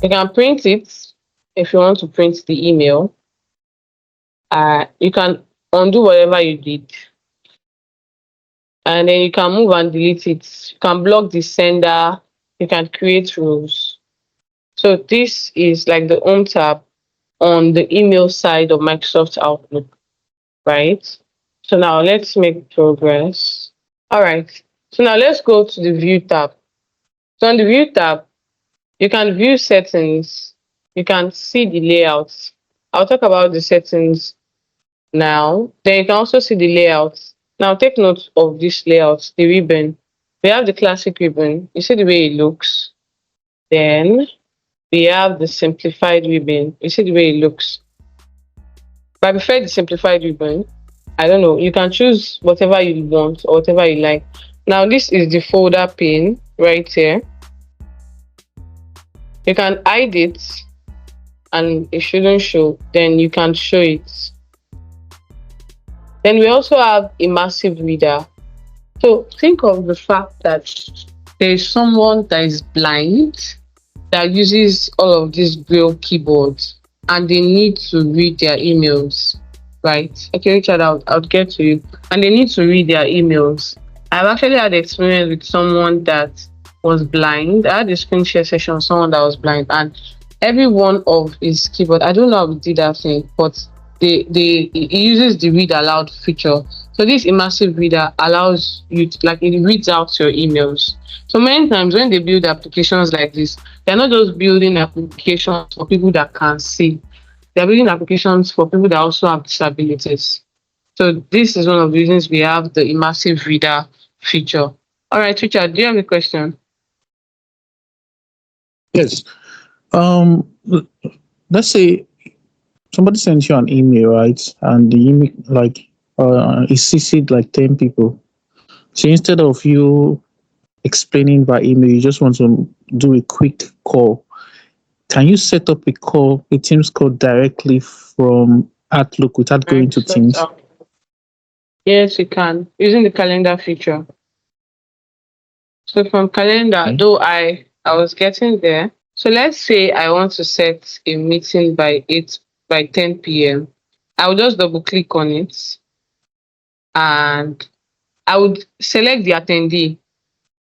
You can print it if you want to print the email. You can undo whatever you did, and then you can move and delete it. You can block the sender. You can create rules. So this is like the home tab on the email side of Microsoft Outlook, right? So now let's make progress. All right. So now let's go to the view tab. So on the view tab, you can view settings. You can see the layouts. I'll talk about the settings now. Then you can also see the layouts. Now take note of this layout, the ribbon. We have the classic ribbon. You see the way it looks. Then we have the simplified ribbon. You see the way it looks. But I prefer the simplified ribbon. I don't know. You can choose whatever you want or whatever you like. Now this is the folder pane right here. You can hide it and it shouldn't show. Then you can show it. Then we also have immersive reader. So think of the fact that there is someone that is blind that uses all of these braille keyboards and they need to read their emails, right? Okay, Richard, I'll get to you. And they need to read their emails. I've actually had experience with someone that was blind. I had a screen share session with someone that was blind, and every one of his keyboard, I don't know how we did that thing, but it uses the read aloud feature. So this immersive reader allows you to, like, it reads out your emails. So many times when they build applications like this, they're not just building applications for people that can see. They're building applications for people that also have disabilities. So this is one of the reasons we have the immersive reader feature. All right, Richard, do you have a question? Yes. Let's say somebody sends you an email, right? And the email is CC'd like 10 people. So instead of you explaining by email, you just want to do a quick call. Can you set up a Teams call directly from Outlook without going to Teams? Yes, you can, using the calendar feature. So from calendar, though I was getting there. So let's say I want to set a meeting by 10 p.m. I will just double click on it and I would select the attendee.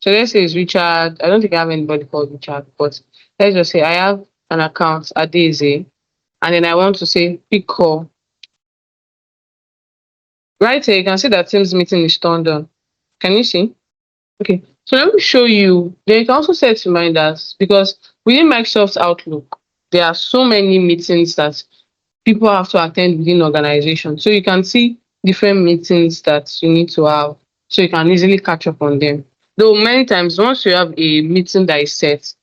So let's say it's Richard. I don't think I have anybody called Richard, but let's just say I have an account at Daisy, and then I want to say pick call. Right here, you can see that Teams meeting is turned on. Can you see? Okay, so let me show you. Then you can also set reminders, because within Microsoft Outlook, there are so many meetings that people have to attend within organizations. So you can see different meetings that you need to have, so you can easily catch up on them. Though many times, once you have a meeting that is set,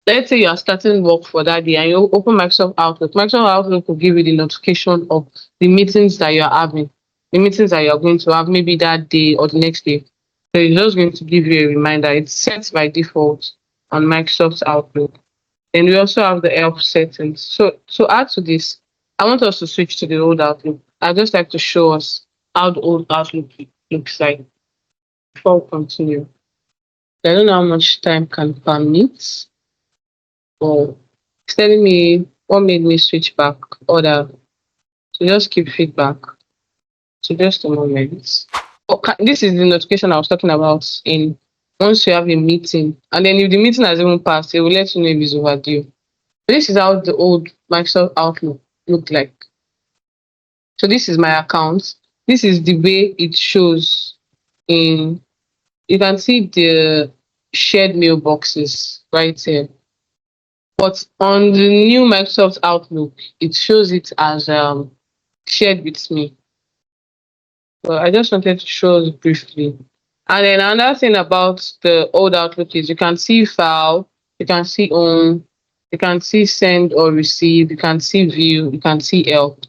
let's say you are starting work for that day and you open Microsoft Outlook will give you the notification of the meetings that you are having, the meetings that you are going to have maybe that day or the next day. So it's just going to give you a reminder. It's set by default on Microsoft Outlook. And we also have the help settings. So to add to this, I want us to switch to the old Outlook. I'd just like to show us how the old Outlook looks like before we continue. I don't know how much time can permit, or it's telling me what made me switch back, or that. So just keep feedback. So just a moment. Okay, this is the notification I was talking about. In once you have a meeting, and then if the meeting has even passed, it will let you know if it's overdue. So this is how the old Microsoft Outlook looked like. So this is my account. This is the way it shows in. You can see the shared mailboxes right here. But on the new Microsoft Outlook, it shows it as shared with me. Well, I just wanted to show us briefly. And then another thing about the old Outlook is you can see file, you can see home, you can see send or receive, you can see view, you can see help.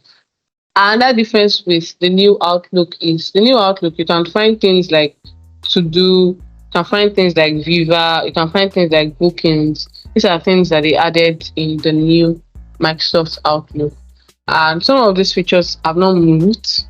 Another difference with the new Outlook is the new Outlook, you can find things like to do, you can find things like Viva, you can find things like bookings. These are things that they added in the new Microsoft Outlook. And some of these features have not moved,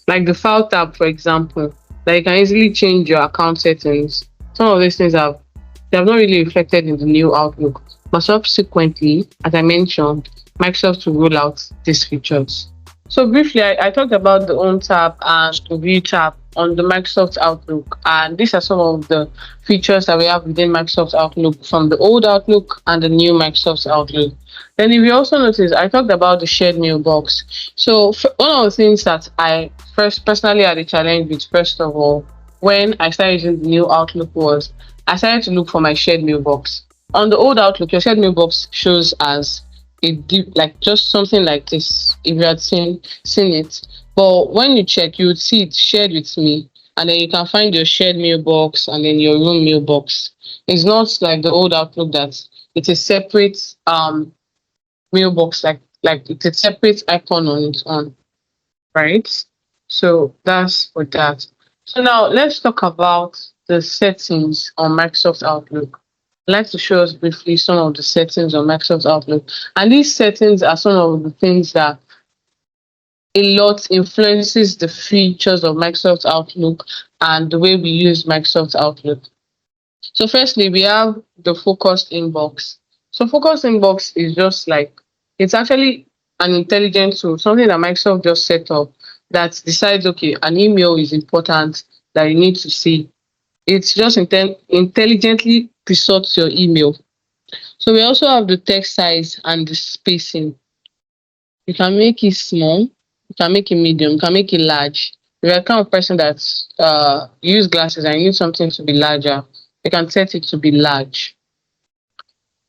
like the file tab, for example, that you can easily change your account settings. Some of these things they have not really reflected in the new Outlook. But subsequently, as I mentioned, Microsoft will roll out these features. So briefly, I talked about the Home tab and the View tab on the Microsoft Outlook, and these are some of the features that we have within Microsoft Outlook from the old Outlook and the new Microsoft Outlook. Then, if you also notice, I talked about the shared mailbox. So one of the things that I first personally had a challenge with, first of all, when I started using the new Outlook was I started to look for my shared mailbox. On the old Outlook, your shared mailbox shows as a deep, like just something like this. If you had seen it, but when you check, you would see it shared with me, and then you can find your shared mailbox and then your room mailbox. It's not like the old Outlook that it's a separate mailbox, like it's a separate icon on its own, right? So that's for that. So now let's talk about the settings on Microsoft Outlook. I'd like to show us briefly some of the settings on Microsoft Outlook. And these settings are some of the things that a lot influences the features of Microsoft Outlook and the way we use Microsoft Outlook. So firstly, we have the focused inbox. So focused inbox is just like, it's actually an intelligent tool, something that Microsoft just set up that decides, okay, an email is important that you need to see. It's just intelligently pre-sorts your email. So we also have the text size and the spacing. You can make it small, you can make it medium, you can make it large. If you're the kind of person that use glasses and you need something to be larger, you can set it to be large.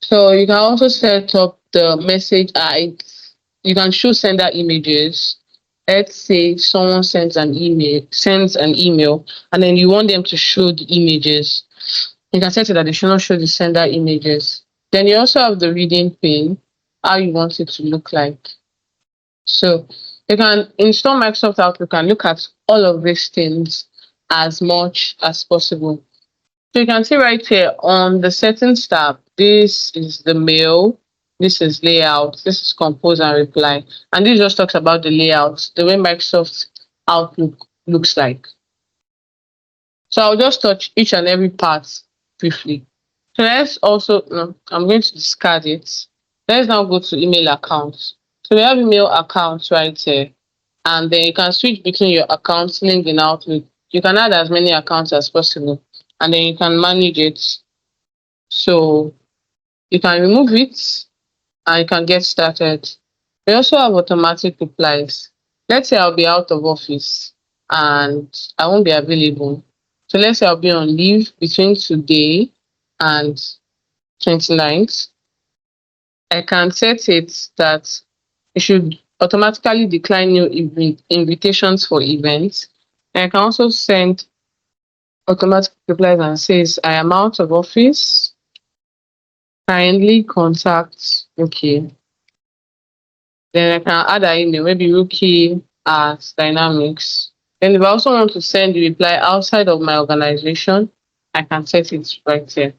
So you can also set up the message height. You can show sender images. Let's say someone sends an email, and then you want them to show the images. You can set it that they should not show the sender images. Then you also have the reading pane, how you want it to look like. So you can install Microsoft Outlook and look at all of these things as much as possible. So you can see right here on the settings tab, this is the mail, this is layout, this is compose and reply. And this just talks about the layout, the way Microsoft Outlook looks like. So I'll just touch each and every part briefly. So let's also, no, I'm going to discard it. Let's now go to email accounts. So we have email accounts right here. And then you can switch between your accounts linked in Outlook. You can add as many accounts as possible. And then you can manage it. So you can remove it and you can get started. We also have automatic replies. Let's say I'll be out of office and I won't be available. So let's say I'll be on leave between today and 29th. I can set it that it should automatically decline new invitations for events. And I can also send automatic replies and says, I am out of office. Kindly contact, okay. Then I can add an email, maybe rookie@dynamics. Then if I also want to send the reply outside of my organization, I can set it right here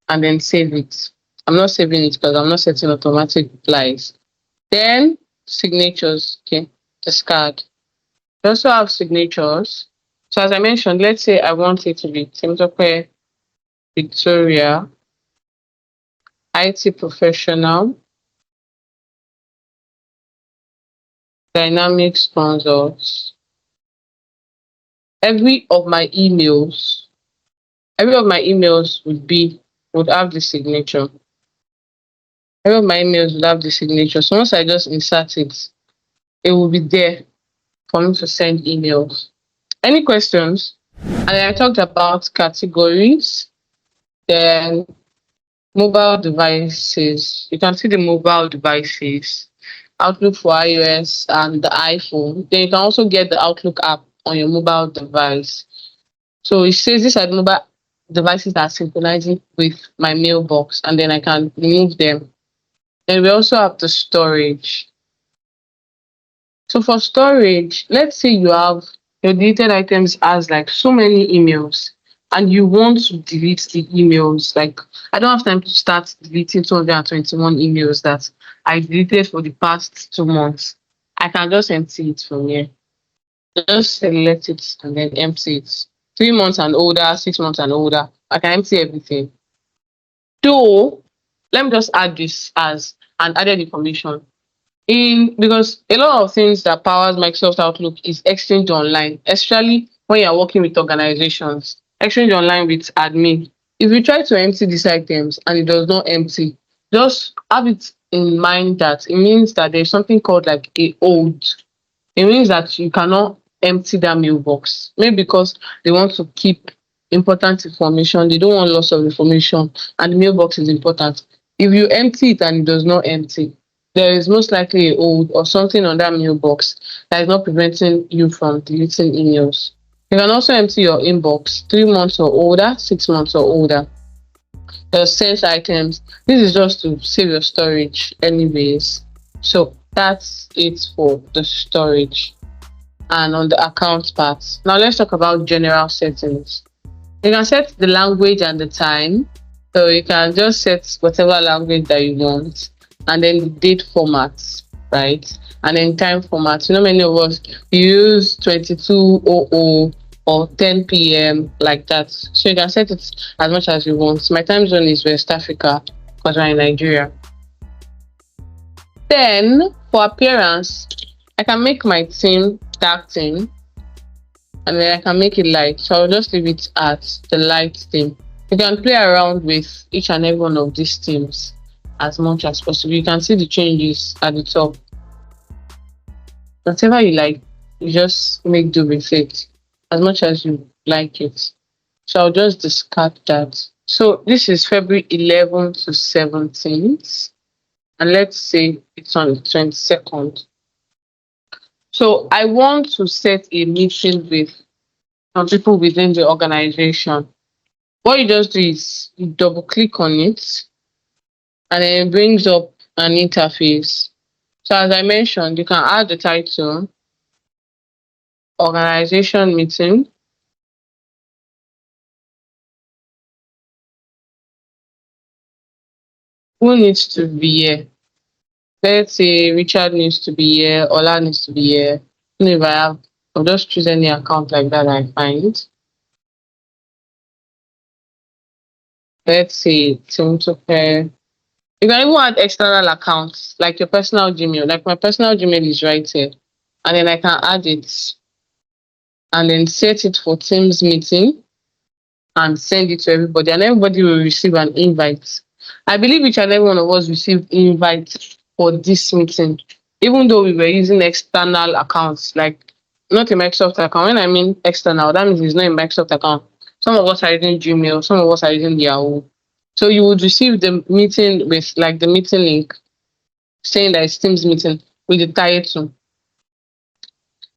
and then save it. I'm not saving it because I'm not setting automatic replies. Then signatures, okay, discard. We also have signatures. So as I mentioned, let's say I want it to be Temitope Victoria, IT professional, Dynamics consults. Every of my emails, every of my emails would have the signature. Every of my emails would have the signature. So once I just insert it, it will be there for me to send emails. Any questions? And then I talked about categories, then mobile devices. You can see the mobile devices, Outlook for iOS and the iPhone. Then you can also get the Outlook app on your mobile device. So it says these are the mobile devices that are synchronizing with my mailbox, and then I can remove them. Then we also have the storage. So for storage, let's say you have your deleted items as like so many emails and you want to delete the emails. Like I don't have time to start deleting 221 emails that I deleted for the past 2 months. I can just empty it from here. Just select it and then empty it. 3 months and older, 6 months and older. I can empty everything. Though let me just add this as an added information. In because a lot of things that powers Microsoft Outlook is Exchange Online, especially when you're working with organizations. Exchange Online with admin. If you try to empty these items and it does not empty, just have it in mind that it means that there's something called like a hold. It means that you cannot empty that mailbox. Maybe because they want to keep important information, they don't want loss of information, and the mailbox is important. If you empty it and it does not empty, there is most likely a hold or something on that mailbox that is not preventing you from deleting emails. You can also empty your inbox 3 months or older, 6 months or older. Your sent items. This is just to save your storage anyways. So that's it for the storage and on the account part. Now let's talk about general settings. You can set the language and the time. So you can just set whatever language that you want, and then the date format, right? And then time format. You know, many of us use 22:00 or 10 p.m. like that. So you can set it as much as you want. My time zone is West Africa because we're in Nigeria. Then for appearance, I can make my theme dark theme, and then I can make it light. So I'll just leave it at the light theme. You can play around with each and every one of these themes as much as possible. You can see the changes at the top. Whatever you like, you just make do with it as much as you like it. So I'll just discard that. So this is February 11th to 17th. And let's say it's on the 22nd. So I want to set a meeting with some people within the organization. What you just do is you double click on it, and then it brings up an interface. So as I mentioned, you can add the title, organization meeting. Who needs to be here? Let's say Richard needs to be here, Ola needs to be here. If I have, I'll just choose any account like that I find. Let's say Temitope. You can even add external accounts like your personal Gmail. Like my personal Gmail is right here. And then I can add it and then set it for Teams meeting and send it to everybody. And everybody will receive an invite. I believe each and every one of us received invite for this meeting, even though we were using external accounts, like not a Microsoft account. When I mean external, that means it's not a Microsoft account. Some of us are using Gmail, some of us are using Yahoo. So you would receive the meeting with like the meeting link saying that it's Teams meeting with the title.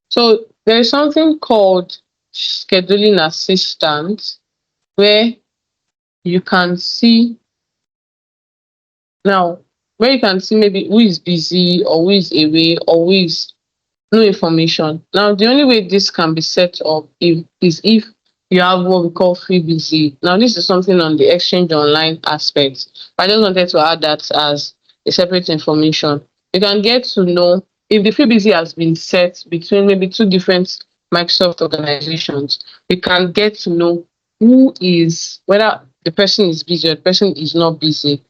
So there is something called scheduling assistant where you can see now where you can see maybe who is busy or who is away or who is no information. Now the only way this can be set up is if you have what we call free busy. Now this is something on the Exchange Online aspect. I just wanted to add that as a separate information. You can get to know if the free busy has been set between maybe two different Microsoft organizations. We can get to know who is whether the person is busy or the person is not busy.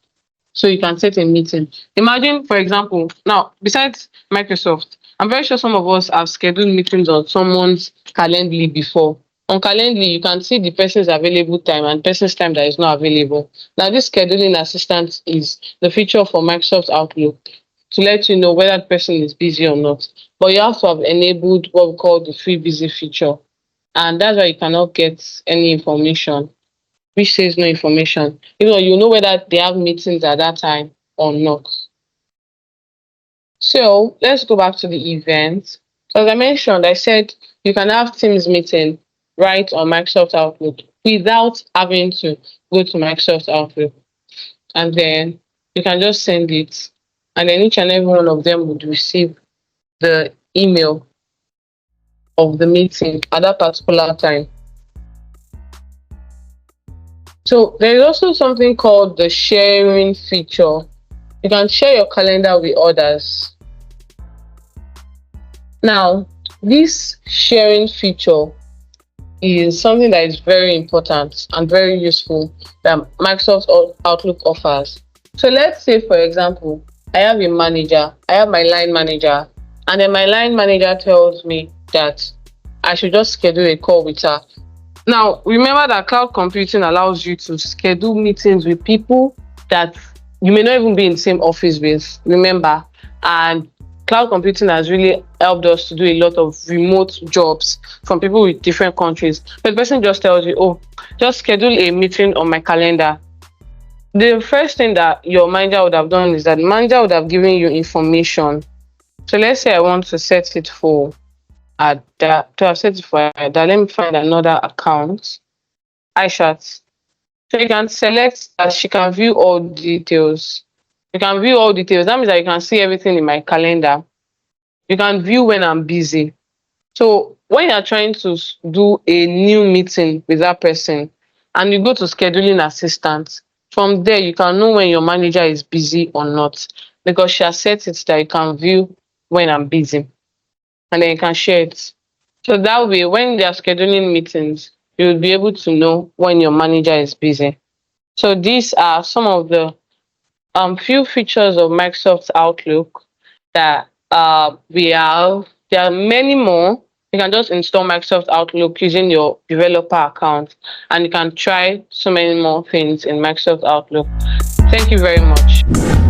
So you can set a meeting. Imagine, for example, now besides Microsoft, I'm very sure some of us have scheduled meetings on someone's Calendly before. On Calendly, you can see the person's available time and person's time that is not available. Now, this scheduling assistant is the feature for Microsoft Outlook to let you know whether the person is busy or not. But you have to have enabled what we call the free busy feature. And that's why you cannot get any information which says no information. You know whether they have meetings at that time or not. So let's go back to the event. So as I mentioned, I said you can have Teams meeting right on Microsoft Outlook without having to go to Microsoft Outlook. And then you can just send it. And then each and every one of them would receive the email of the meeting at that particular time. So there is also something called the sharing feature. You can share your calendar with others. Now, this sharing feature is something that is very important and very useful that Microsoft Outlook offers. So let's say, for example, I have a manager, I have my line manager, and then my line manager tells me that I should just schedule a call with her. Now, remember that cloud computing allows you to schedule meetings with people that you may not even be in the same office with. Remember, and cloud computing has really helped us to do a lot of remote jobs from people with different countries. But the person just tells you, oh, just schedule a meeting on my calendar. The first thing that your manager would have done is that the manager would have given you information. So let's say I want to set it for that, to have set it for that. Let me find another account. iChat. So you can select that she can view all details. You can view all details. That means that you can see everything in my calendar. You can view when I'm busy. So when you're trying to do a new meeting with that person and you go to scheduling assistant, from there you can know when your manager is busy or not, because she has set it that you can view when I'm busy, and then you can share it. So that way, when they are scheduling meetings, you'll be able to know when your manager is busy. So these are some of the few features of Microsoft Outlook that we have. There are many more. You can just install Microsoft Outlook using your developer account, and you can try so many more things in Microsoft Outlook. Thank you very much.